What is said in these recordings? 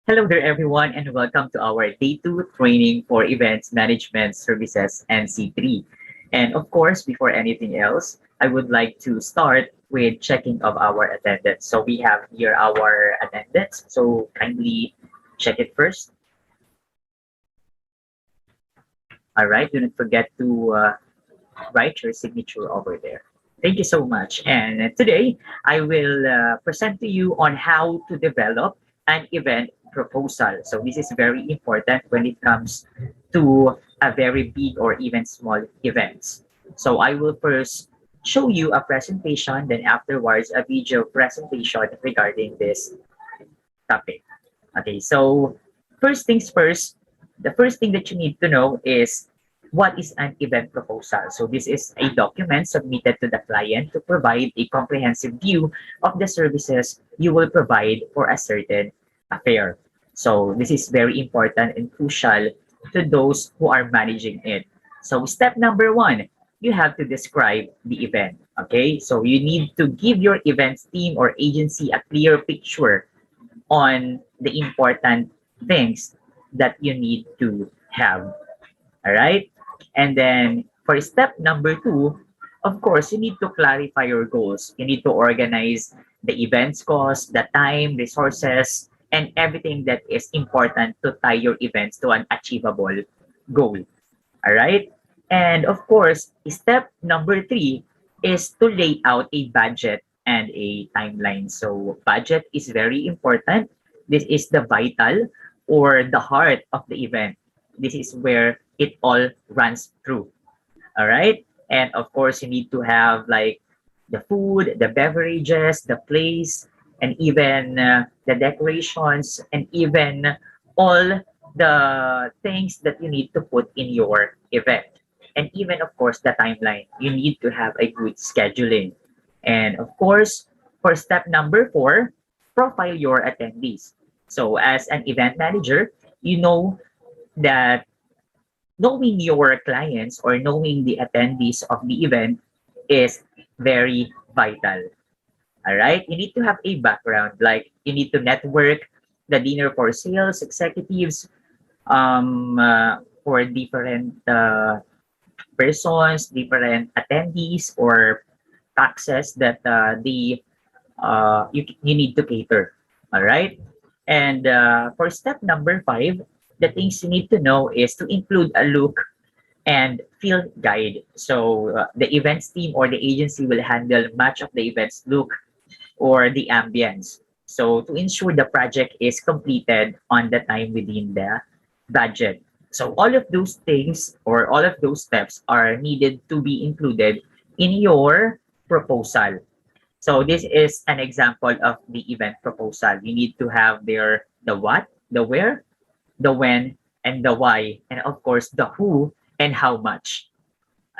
Hello there, everyone, and welcome to our day two training for Events Management Services NC3. And of course, before anything else, I would like to start with checking of our attendance. So we have here our attendance. So kindly check it first. All right. Do not forget to write your signature over there. Thank you so much. And today, I will present to you on how to develop an event proposal. So this is very important when it comes to a very big or even small events. So I will first show you a presentation, then afterwards a video presentation regarding this topic. Okay, so first things first, the first thing that you need to know is what is an event proposal. So this is a document submitted to the client to provide a comprehensive view of the services you will provide for a certain affair. So this is very important and crucial to those who are managing it. So step number one, you have to describe the event. Okay, so you need to give your events team or agency a clear picture on the important things that you need to have. All right. And then for step number two, of course, you need to clarify your goals. You need to organize the events cost, the time, resources, and everything that is important to tie your events to an achievable goal. All right. And of course, step number three is to lay out a budget and a timeline. So budget is very important. This is the vital or the heart of the event. This is where it all runs through. All right. And of course, you need to have like the food, the beverages, the place, and even the decorations, and even all the things that you need to put in your event. And even, of course, the timeline. You need to have a good scheduling. And of course, for step number four, profile your attendees. So, as an event manager, you know that knowing your clients or knowing the attendees of the event is very vital. All right. You need to have a background, like you need to network the dinner for sales executives, for different persons, different attendees, or taxes that you need to cater. All right. And for step number five, the things you need to know is to include a look and field guide. So the events team or the agency will handle much of the events look or the ambience. So to ensure the project is completed on the time within the budget. So all of those things or all of those steps are needed to be included in your proposal. So this is an example of the event proposal. You need to have there the what, the where, the when, and the why, and of course the who and how much.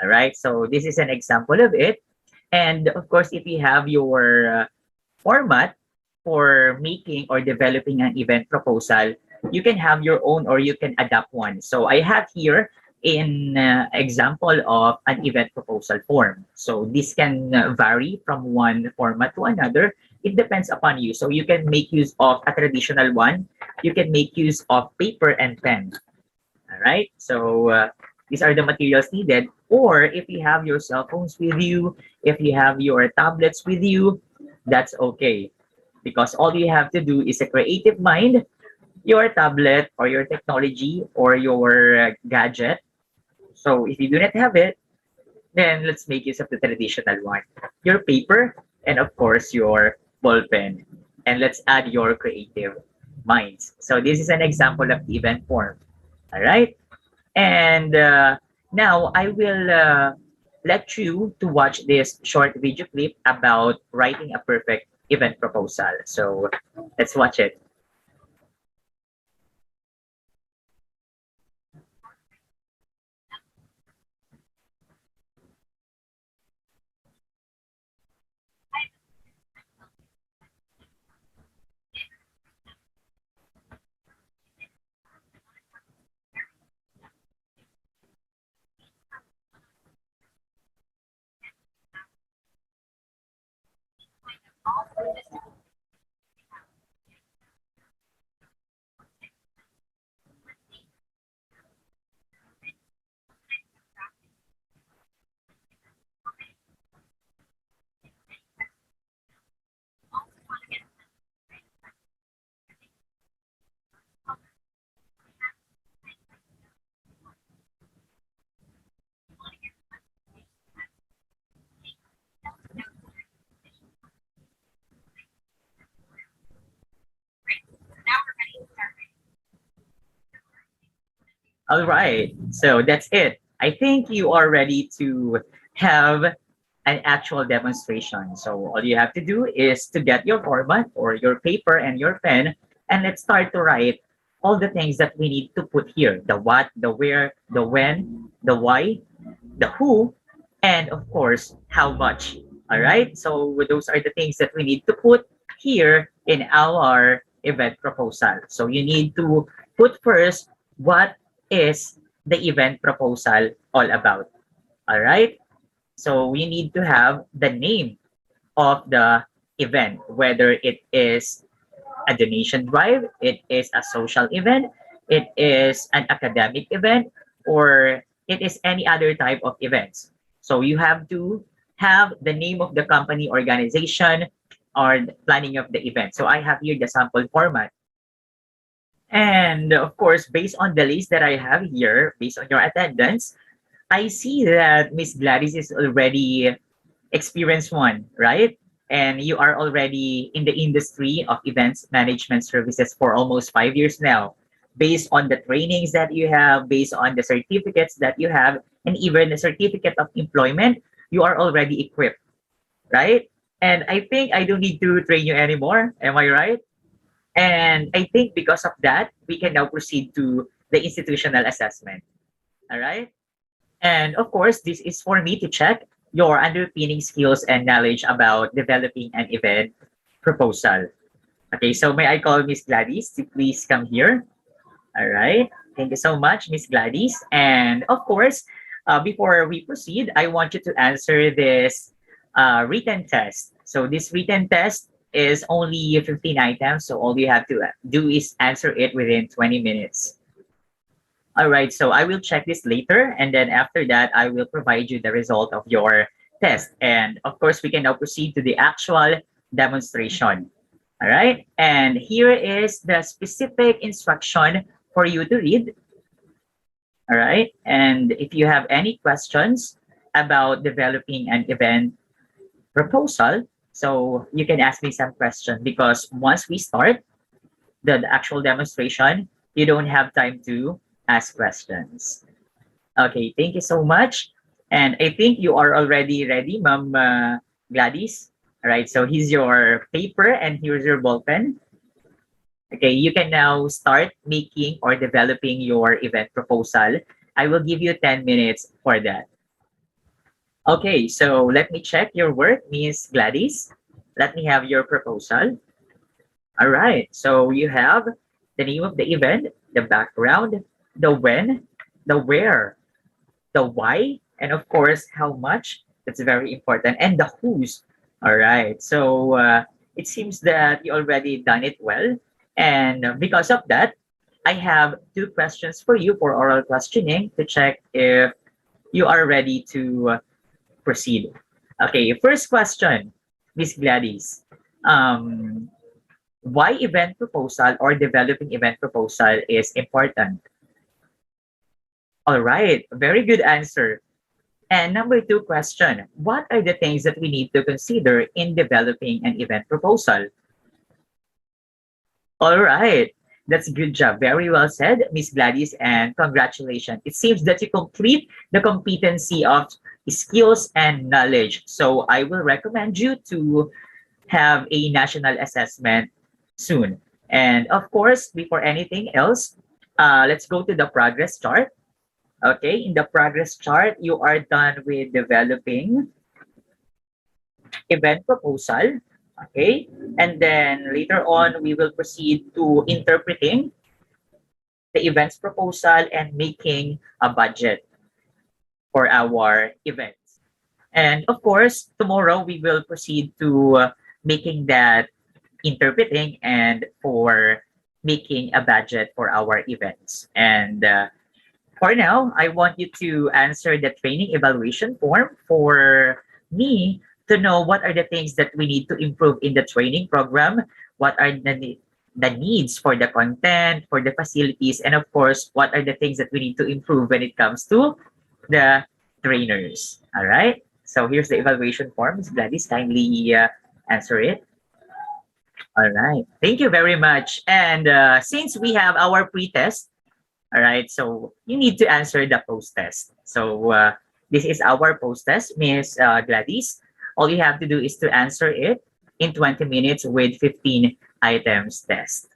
All right. So this is an example of it. And of course, if you have your format for making or developing an event proposal, you can have your own or you can adapt one. So I have here an example of an event proposal form. So this can vary from one format to another. It depends upon you. So you can make use of a traditional one. You can make use of paper and pen. All right. So these are the materials needed. Or if you have your cell phones with you, if you have your tablets with you, that's okay. Because all you have to do is a creative mind, your tablet or your technology or your gadget. So if you do not have it, then let's make use of the traditional one. Your paper and of course your ball pen. And let's add your creative minds. So this is an example of the event form. All right. And now I will let you to watch this short video clip about writing a perfect event proposal. So let's watch it. All right. So that's it. I think you are ready to have an actual demonstration. So all you have to do is to get your format or your paper and your pen, and let's start to write all the things that we need to put here: the what, the where, the when, the why, the who, and of course, how much. All right. So those are the things that we need to put here in our event proposal. So you need to put first what is the event proposal all about. All right. So we need to have the name of the event, whether it is a donation drive, it is a social event, it is an academic event, or it is any other type of events. So you have to have the name of the company, organization, or the planning of the event. So I have here the sample format. And of course, based on the list that I have here, based on your attendance, I see that Miss Gladys is already experienced one, right? And you are already in the industry of events management services for almost 5 years now. Based on the trainings that you have, based on the certificates that you have, and even the certificate of employment, you are already equipped, right? And I think I don't need to train you anymore. Am I right? And I think because of that, we can now proceed to the institutional assessment. All right. And of course, this is for me to check your underpinning skills and knowledge about developing an event proposal. Okay, so may I call Miss Gladys to please come here? All right. Thank you so much, Miss Gladys. And of course, before we proceed, I want you to answer this written test. So this written test is only 15 items. So all you have to do is answer it within 20 minutes. All right, so I will check this later, and then after that, I will provide you the result of your test. And of course, we can now proceed to the actual demonstration. All right, and here is the specific instruction for you to read. All right, and if you have any questions about developing an event proposal, so you can ask me some questions because once we start the actual demonstration, you don't have time to ask questions. Okay, thank you so much. And I think you are already ready, Ma'am Gladys. All right, so here's your paper and here's your ball pen. Okay, you can now start making or developing your event proposal. I will give you 10 minutes for that. Okay, so let me check your work, Miss Gladys. Let me have your proposal. All right, so you have the name of the event, the background, the when, the where, the why, and of course, how much. That's very important. And the who's. All right. So it seems that you already done it well. And because of that, I have two questions for you for oral questioning to check if you are ready to proceed. Okay. First question, Miss Gladys. Um, why event proposal or developing event proposal is important? All right, very good answer. And number two question, what are the things that we need to consider in developing an event proposal? All right, that's a good job. Very well said, Miss Gladys, and congratulations. It seems that you complete the competency of skills and knowledge. So I will recommend you to have a national assessment soon. And of course, before anything else, let's go to the progress chart. Okay, in the progress chart, you are done with developing event proposal. Okay, and then later on, we will proceed to interpreting the events proposal and making a budget for our events. And of course, tomorrow we will proceed to making that interpreting and for making a budget for our events. And for now, I want you to answer the training evaluation form for me to know what are the things that we need to improve in the training program, what are the needs for the content, for the facilities, and of course, what are the things that we need to improve when it comes to the trainers. All right. So here's the evaluation form. Ms. Gladys, kindly answer it. All right. Thank you very much. And since we have our pre-test, All right, so you need to answer the post test. So this is our post test, Miss Gladys. All you have to do is to answer it in 20 minutes with 15 items test.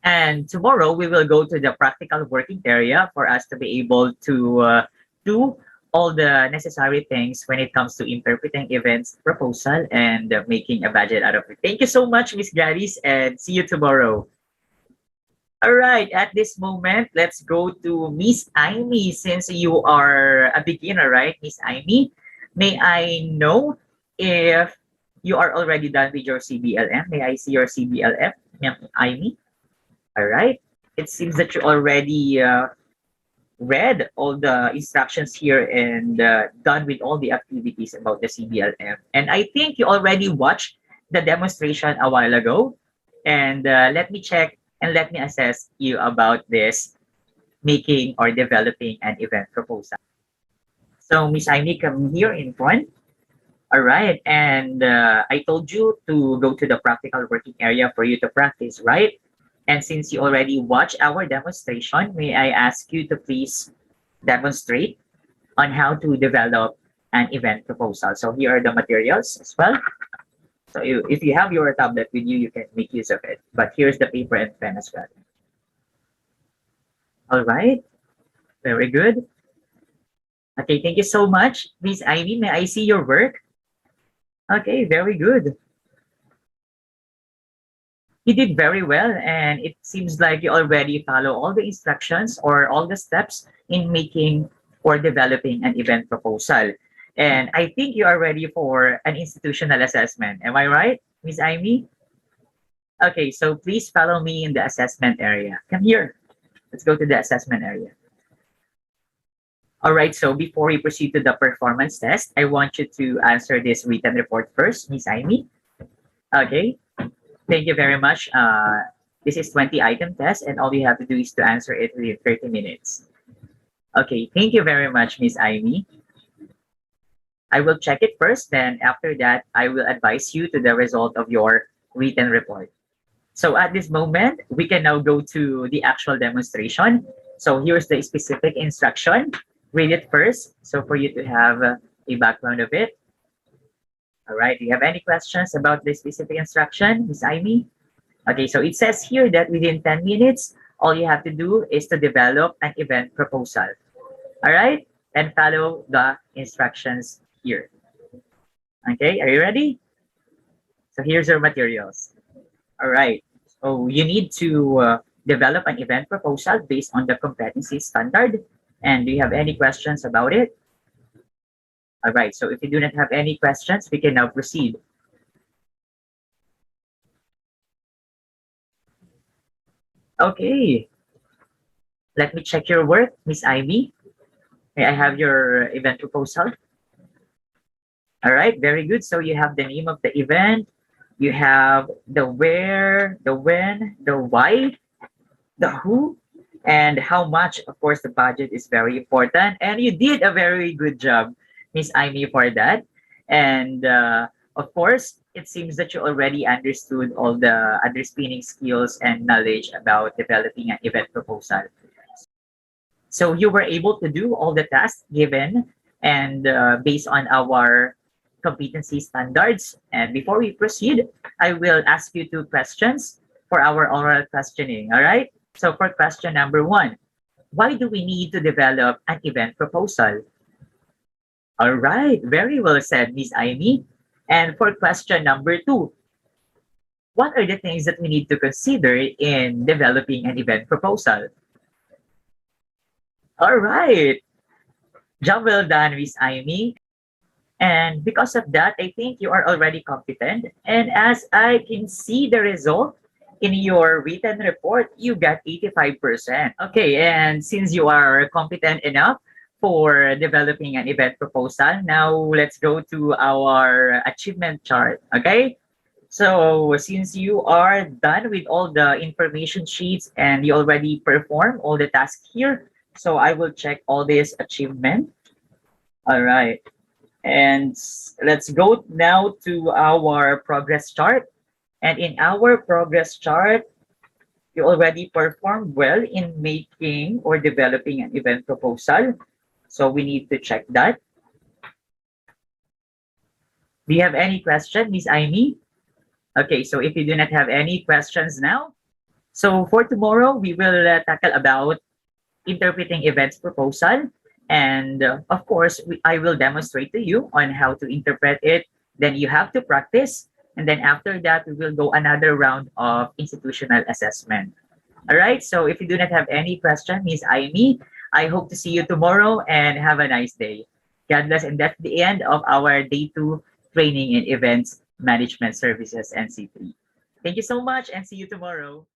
And tomorrow we will go to the practical working area for us to be able to do all the necessary things when it comes to interpreting events proposal and making a budget out of it. Thank you so much, Miss Gladys, and see you tomorrow. All right, at this moment, let's go to Miss Amy since you are a beginner, right, Miss Amy? May I know if you are already done with your CBLM? May I see your CBLM, Miss Amy? All right. It seems that you already read all the instructions here and done with all the activities about the CBLM. And I think you already watched the demonstration a while ago. And let me check and let me assess you about this making or developing an event proposal. So Miss Amy, come here in front. All right. And I told you to go to the practical working area for you to practice, right? And since you already watched our demonstration, may I ask you to please demonstrate on how to develop an event proposal. So here are the materials as well. So if you have your tablet with you, you can make use of it. But here's the paper and pen as well. All right, very good. Okay, thank you so much. Miss Ivy, may I see your work? Okay, very good. You did very well, and it seems like you already follow all the instructions or all the steps in making or developing an event proposal. And I think you are ready for an institutional assessment. Am I right, Miss Amy? Okay, so please follow me in the assessment area. Come here. Let's go to the assessment area. All right, so before we proceed to the performance test, I want you to answer this written report first, Miss Amy. Okay, thank you very much. This is 20 item test and all you have to do is to answer it within 30 minutes. Okay, thank you very much, Miss Amy. I will check it first, then after that, I will advise you to the result of your written report. So at this moment, we can now go to the actual demonstration. So here's the specific instruction. Read it first, so for you to have a background of it. All right, do you have any questions about this specific instruction, Ms. Amy? Okay, so it says here that within 10 minutes, all you have to do is to develop an event proposal. All right, and follow the instructions here. Okay, are you ready? So here's your materials. All right, so you need to develop an event proposal based on the competency standard. And do you have any questions about it? All right, so if you do not have any questions, we can now proceed. Okay, let me check your work, Miss Ivy. May I have your event proposal? All right, very good. So you have the name of the event, you have the where, the when, the why, the who, and how much. Of course, the budget is very important. And you did a very good job, Miss Amy, for that. And of course, it seems that you already understood all the underspinning skills and knowledge about developing an event proposal. So you were able to do all the tasks given and based on our competency standards. And before we proceed, I will ask you two questions for our oral questioning. All right? So for question number 1, why do we need to develop an event proposal? All right, very well said, Ms. Amy. And for question number 2, what are the things that we need to consider in developing an event proposal? All right, job well done, Ms. Amy. And because of that, I think you are already competent. And as I can see the result, in your written report, you got 85%. Okay, and since you are competent enough for developing an event proposal, now let's go to our achievement chart, okay? So since you are done with all the information sheets and you already perform all the tasks here, so I will check all this achievement. All right, and let's go now to our progress chart. And in our progress chart, you already performed well in making or developing an event proposal. So we need to check that. Do you have any question, Miss Amy? Okay, so if you do not have any questions now, so for tomorrow, we will tackle about interpreting events proposal. And of course, I will demonstrate to you on how to interpret it. Then you have to practice. And then after that, we will go another round of institutional assessment. All right. So if you do not have any question, Miss Amy, I hope to see you tomorrow and have a nice day. God bless. And that's the end of our day 2 training in events management services NC3. Thank you so much and see you tomorrow.